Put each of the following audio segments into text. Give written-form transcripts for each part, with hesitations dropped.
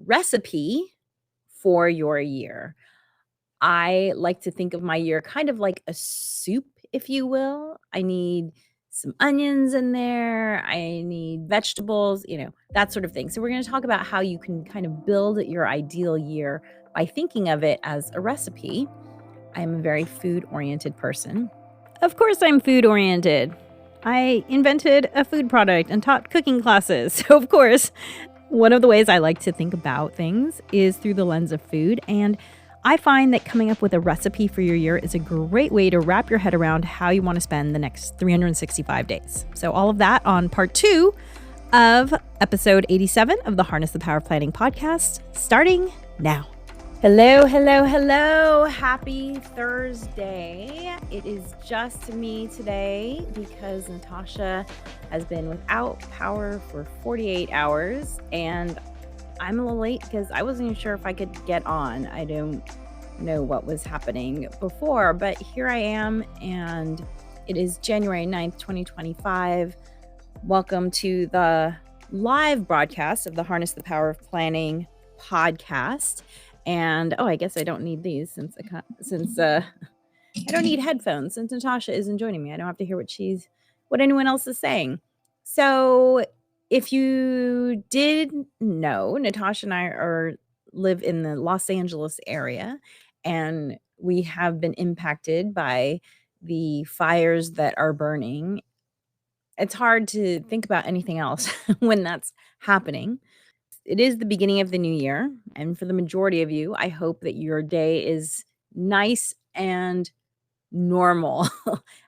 recipe for your year. I like to think of my year kind of like a soup, if you will. I need some onions in there. I need vegetables, that sort of thing. So, we're going to talk about how you can kind of build your ideal year by thinking of it as a recipe. I am a very food oriented person. Of course, I'm food oriented. I invented a food product and taught cooking classes. So, of course, one of the ways I like to think about things is through the lens of food. And I find that coming up with a recipe for your year is a great way to wrap your head around how you want to spend the next 365 days. So, all of that on part 2 of episode 87 of the Harness the Power of Planning podcast, starting now. Hello, hello, hello. Happy Thursday. It is just me today because Natascha has been without power for 48 hours and I'm a little late because I wasn't even sure if I could get on. I don't know what was happening before, but here I am and it is January 9th, 2025. Welcome to the live broadcast of the Harness the Power of Planning podcast. And I guess I don't need these since I don't need headphones since Natascha isn't joining me. I don't have to hear what anyone else is saying. So if you did know, Natascha and I live in the Los Angeles area, and we have been impacted by the fires that are burning. It's hard to think about anything else when that's happening. It is the beginning of the new year, and for the majority of you, I hope that your day is nice and normal,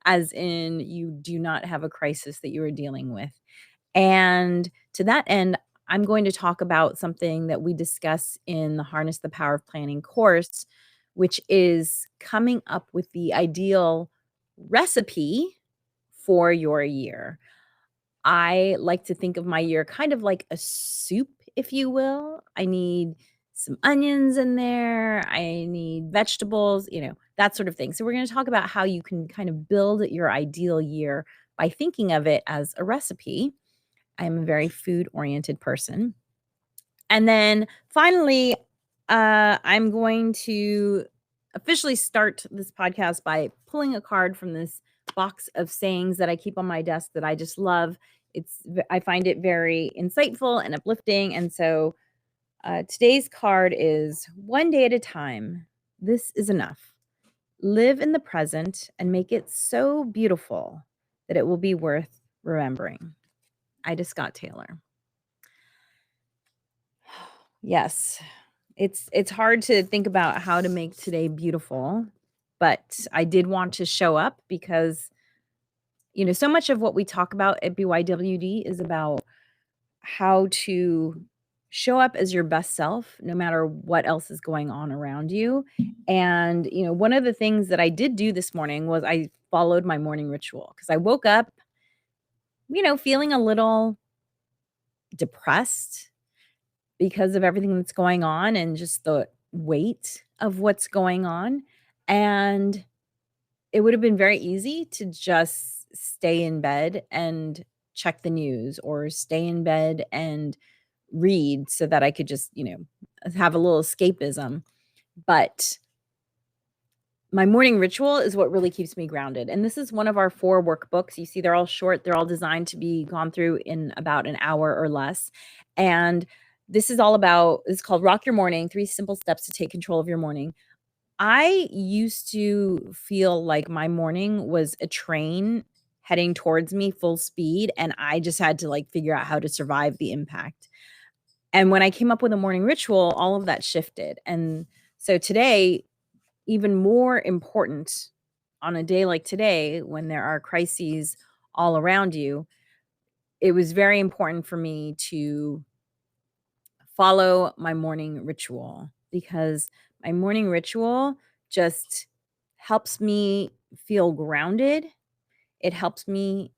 as in you do not have a crisis that you are dealing with. And to that end, I'm going to talk about something that we discuss in the Harness the Power of Planning course, which is coming up with the ideal recipe for your year. I like to think of my year kind of like a soup, if you will. I need some onions in there. I need vegetables, that sort of thing. So, we're going to talk about how you can kind of build your ideal year by thinking of it as a recipe. I'm a very food oriented person. And then finally, I'm going to officially start this podcast by pulling a card from this box of sayings that I keep on my desk that I just love. I find it very insightful and uplifting. And so today's card is one day at a time. This is enough. Live in the present and make it so beautiful that it will be worth remembering. Ida Scott Taylor. Yes, it's hard to think about how to make today beautiful, but I did want to show up because so much of what we talk about at BYWD is about how to show up as your best self no matter what else is going on around you. And one of the things that I did do this morning was I followed my morning ritual because I woke up feeling a little depressed because of everything that's going on and just the weight of what's going on. And it would have been very easy to just stay in bed and check the news or stay in bed and read so that I could just, have a little escapism. But my morning ritual is what really keeps me grounded. And this is one of our 4 workbooks. You see, they're all short. They're all designed to be gone through in about an hour or less. And this is all about, it's called Rock Your Morning, 3 Simple Steps to Take Control of Your Morning. I used to feel like my morning was a train heading towards me full speed, and I just had to figure out how to survive the impact. And when I came up with a morning ritual, all of that shifted. And so today, even more important on a day like today, when there are crises all around you, it was very important for me to follow my morning ritual because my morning ritual just helps me feel grounded. It helps me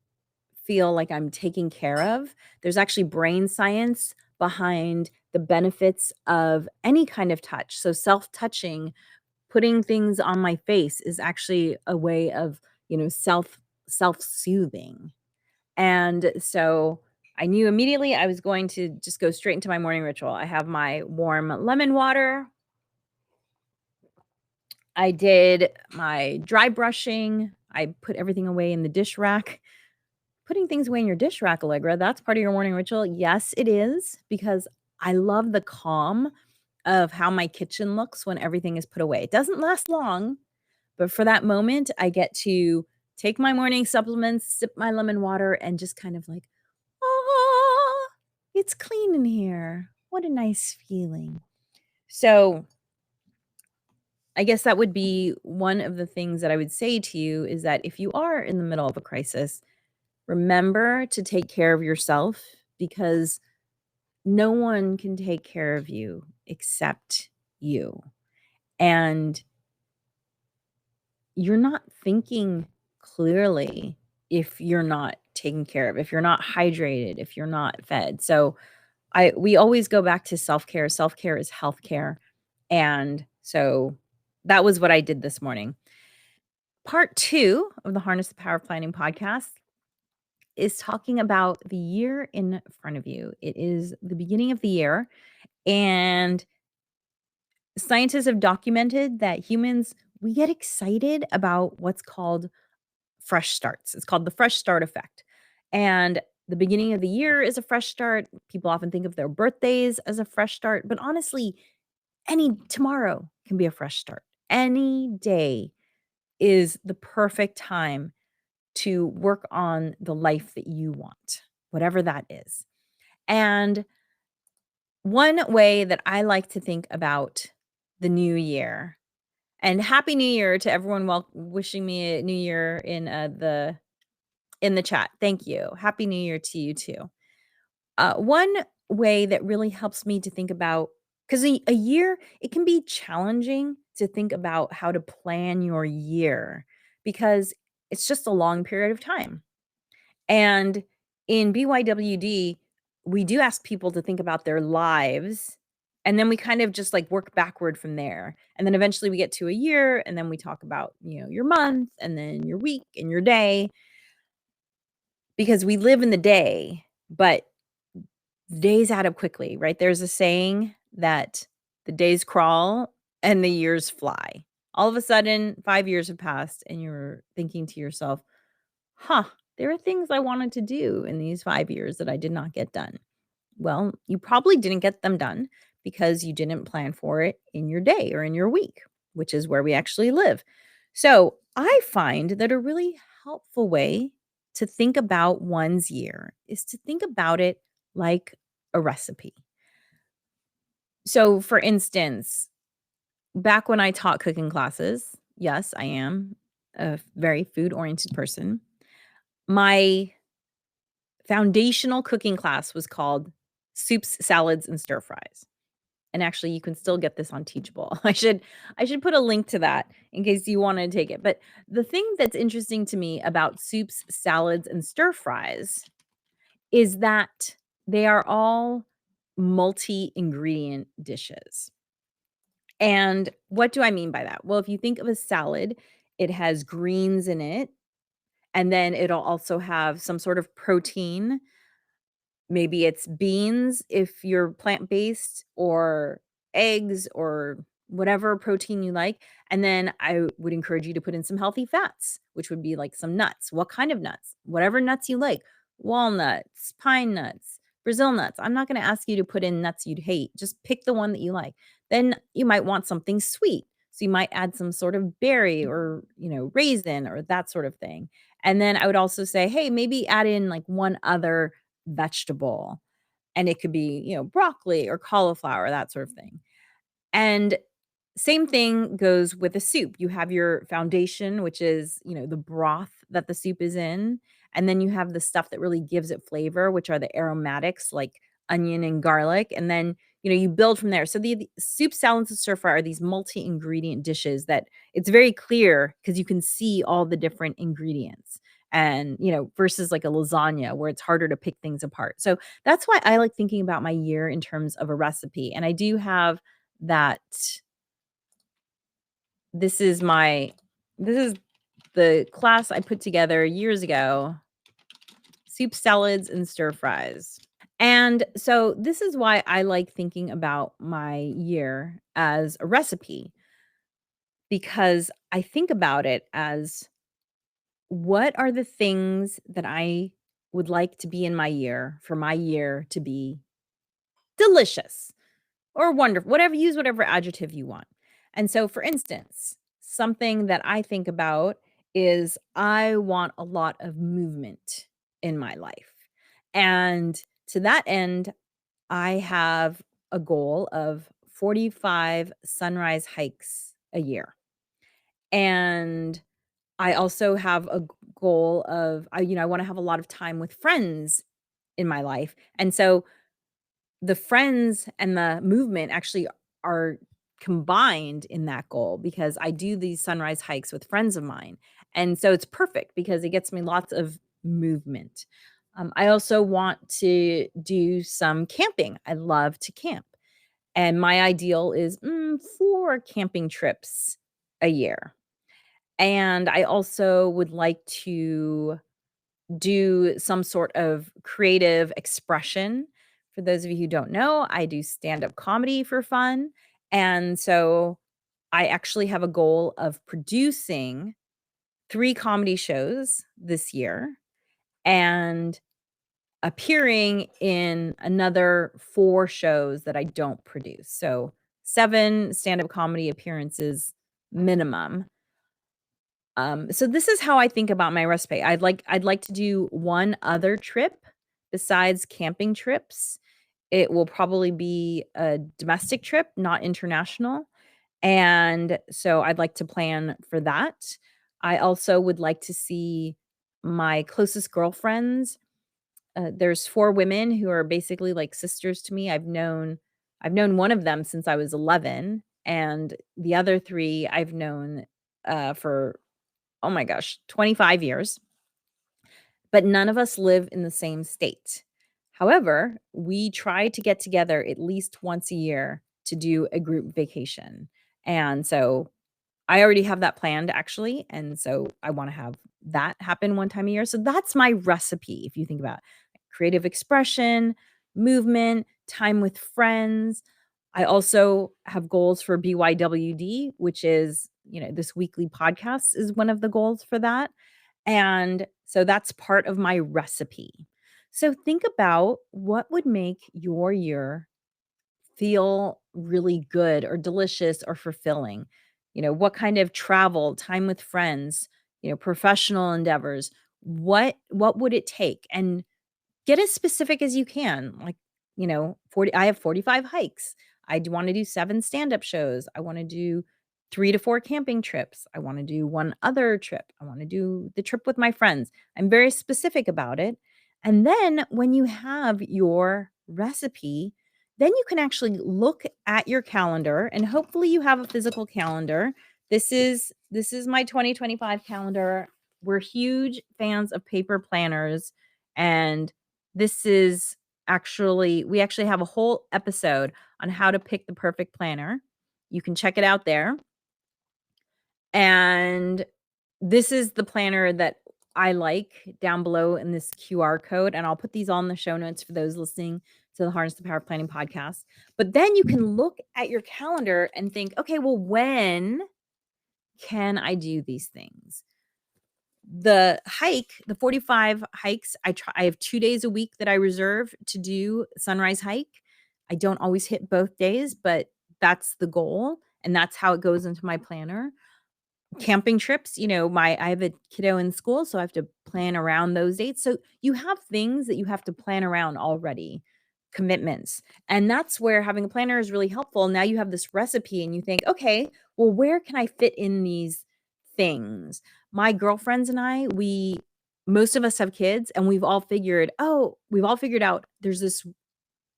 feel like I'm taken care of. There's actually brain science behind the benefits of any kind of touch. So self-touching, putting things on my face is actually a way of, self-soothing. And so I knew immediately I was going to just go straight into my morning ritual. I have my warm lemon water. I did my dry brushing. I put everything away in the dish rack. Putting things away in your dish rack, Allegra, that's part of your morning ritual. Yes, it is, because I love the calm of how my kitchen looks when everything is put away. It doesn't last long, but for that moment, I get to take my morning supplements, sip my lemon water, and just kind of like, "Ah, it's clean in here. What a nice feeling." So, I guess that would be one of the things that I would say to you is that if you are in the middle of a crisis, remember to take care of yourself, because no one can take care of you except you. And you're not thinking clearly if you're not taken care of, if you're not hydrated, if you're not fed. So we always go back to self-care. Self-care is healthcare. And so that was what I did this morning. Part 2 of the Harness the Power of Planning podcast is talking about the year in front of you. It is the beginning of the year, and scientists have documented that humans, we get excited about what's called fresh starts. It's called the fresh start effect. And the beginning of the year is a fresh start. People often think of their birthdays as a fresh start, but honestly, any tomorrow can be a fresh start. Any day is the perfect time to work on the life that you want, whatever that is. And one way that I like to think about the new year, and happy new year to everyone wishing me a new year in the chat. Thank you. Happy new year to you too. One way that really helps me to think about, because a year, it can be challenging to think about how to plan your year because it's just a long period of time. And in BYWD, we do ask people to think about their lives, and then we kind of just like work backward from there. And then eventually we get to a year, and then we talk about, your month and then your week and your day, because we live in the day, but days add up quickly, right? There's a saying that the days crawl and the years fly. All of a sudden, 5 years have passed, and you're thinking to yourself, huh, there are things I wanted to do in these 5 years that I did not get done. Well, you probably didn't get them done because you didn't plan for it in your day or in your week, which is where we actually live. So I find that a really helpful way to think about one's year is to think about it like a recipe. So, for instance, back when I taught cooking classes, yes, I am a very food oriented person. My foundational cooking class was called Soups, Salads, and Stir Fries. And actually, you can still get this on Teachable. I should put a link to that in case you wanna take it. But the thing that's interesting to me about soups, salads, and stir fries is that they are all multi-ingredient dishes. And what do I mean by that? Well, if you think of a salad, it has greens in it, and then it'll also have some sort of protein. Maybe it's beans if you're plant-based, or eggs, or whatever protein you like, and then I would encourage you to put in some healthy fats, which would be like some nuts. What kind of nuts? Whatever nuts you like. Walnuts, pine nuts, Brazil nuts. I'm not gonna ask you to put in nuts you'd hate. Just pick the one that you like. Then you might want something sweet, so you might add some sort of berry, or, raisin, or that sort of thing. And then I would also say, "Hey, maybe add in, like, one other vegetable," and it could be, broccoli or cauliflower, that sort of thing. And same thing goes with a soup. You have your foundation, which is, the broth that the soup is in, and then you have the stuff that really gives it flavor, which are the aromatics like onion and garlic, and then, you build from there. So the soup, salads, and stir fry are these multi-ingredient dishes that it's very clear because you can see all the different ingredients, and, versus like a lasagna where it's harder to pick things apart. So that's why I like thinking about my year in terms of a recipe. And I do have that. This is my this is the class I put together years ago. soup, salads, and stir fries. And so this is why I like thinking about my year as a recipe, because I think about it as what are the things that I would like to be in my year for my year to be delicious or wonderful, whatever, use whatever adjective you want. And so, for instance, something that I think about is I want a lot of movement in my life. And to that end, I have a goal of 45 sunrise hikes a year. And I also have a goal of I wanna have a lot of time with friends in my life. And so the friends and the movement actually are combined in that goal because I do these sunrise hikes with friends of mine. And so it's perfect because it gets me lots of movement. I also want to do some camping. I love to camp. And my ideal is 4 camping trips a year. And I also would like to do some sort of creative expression. For those of you who don't know, I do stand-up comedy for fun, and so I actually have a goal of producing 3 comedy shows this year and appearing in another 4 shows that I don't produce. So, 7 stand-up comedy appearances minimum. So this is how I think about my recipe. I'd like to do one other trip besides camping trips. It will probably be a domestic trip, not international. And so I'd like to plan for that. I also would like to see my closest girlfriends. There's 4 women who are basically like sisters to me. I've known one of them since I was 11, and the other 3 I've known for, oh my gosh, 25 years, but none of us live in the same state. However, we try to get together at least once a year to do a group vacation. And so I already have that planned actually. And so I want to have that happen one time a year. So that's my recipe. If you think about creative expression, movement, time with friends. I also have goals for BYWD, which is, this weekly podcast is one of the goals for that. And so that's part of my recipe. So think about what would make your year feel really good or delicious or fulfilling. What kind of travel, time with friends, professional endeavors, what would it take? And get as specific as you can. Like, 40 I have 45 hikes. I do wanna do 7 stand-up shows. I wanna do 3 to 4 camping trips. I wanna do 1 other trip. I wanna do the trip with my friends. I'm very specific about it. And then when you have your recipe, then you can actually look at your calendar, and hopefully you have a physical calendar. This is my 2025 calendar. We're huge fans of paper planners, and this is we actually have a whole episode on how to pick the perfect planner. You can check it out there. And this is the planner that I like down below in this QR code. And I'll put these all in the show notes for those listening to the Harness the Power Planning podcast. But then you can look at your calendar and think, okay, well, when can I do these things? The 45 hikes, I have 2 days a week that I reserve to do sunrise hike. I don't always hit both days, but that's the goal, and that's how it goes into my planner. Camping trips, I have a kiddo in school, so I have to plan around those dates. So you have things that you have to plan around already, commitments. And that's where having a planner is really helpful. Now you have this recipe and you think, okay, well, where can I fit in these things? My girlfriends and most of us have kids, and we've all figured out there's this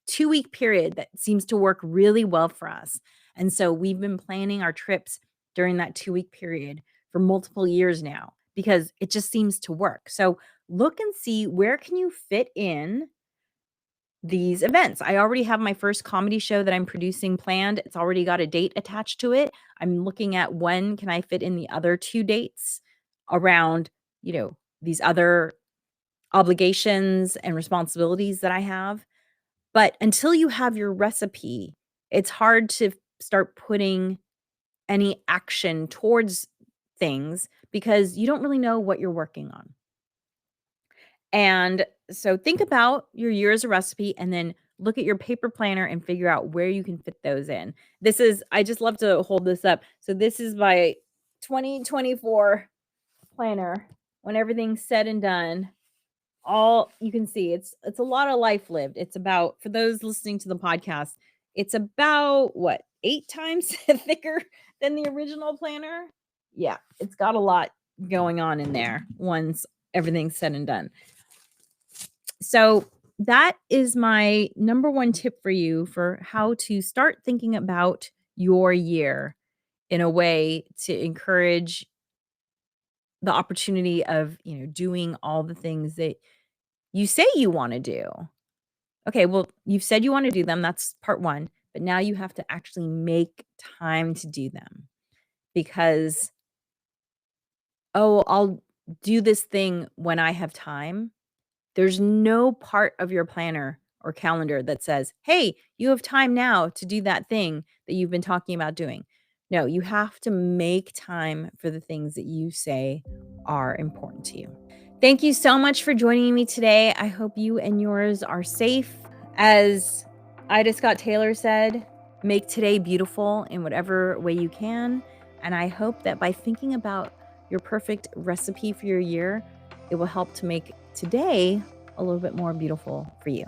2-week period that seems to work really well for us. And so we've been planning our trips during that 2-week period for multiple years now because it just seems to work. So look and see where can you fit in these events. I already have my first comedy show that I'm producing planned. It's already got a date attached to it. I'm looking at when can I fit in the other 2 dates around, these other obligations and responsibilities that I have. But until you have your recipe, it's hard to start putting any action towards things because you don't really know what you're working on. And so think about your year as a recipe and then look at your paper planner and figure out where you can fit those in. I just love to hold this up. So this is my 2024 planner. When everything's said and done, all you can see it's a lot of life lived. It's about, for those listening to the podcast, it's about what, 8 times thicker than the original planner. Yeah, it's got a lot going on in there once everything's said and done. So that is my number one tip for you for how to start thinking about your year in a way to encourage the opportunity of, doing all the things that you say you want to do. Okay, well, you've said you want to do them. That's part one. But now you have to actually make time to do them because, oh, I'll do this thing when I have time. There's no part of your planner or calendar that says, hey, you have time now to do that thing that you've been talking about doing. No, you have to make time for the things that you say are important to you. Thank you so much for joining me today. I hope you and yours are safe. As Ida Scott Taylor said, make today beautiful in whatever way you can. And I hope that by thinking about your perfect recipe for your year, it will help to make today a little bit more beautiful for you.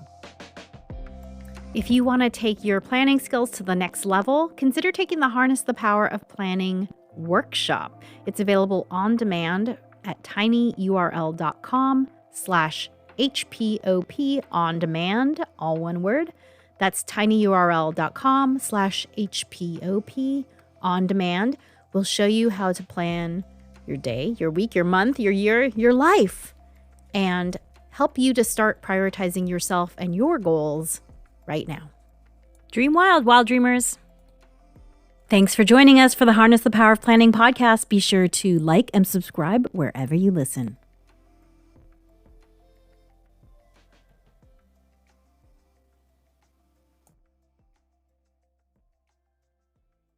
If you want to take your planning skills to the next level, consider taking the Harness the Power of Planning workshop. It's available on demand at tinyurl.com/HPOP on demand, all one word. That's tinyurl.com/HPOP on demand. We'll show you how to plan your day, your week, your month, your year, your life, and help you to start prioritizing yourself and your goals right now. Dream wild, wild dreamers. Thanks for joining us for the Harness the Power of Planning podcast. Be sure to like and subscribe wherever you listen.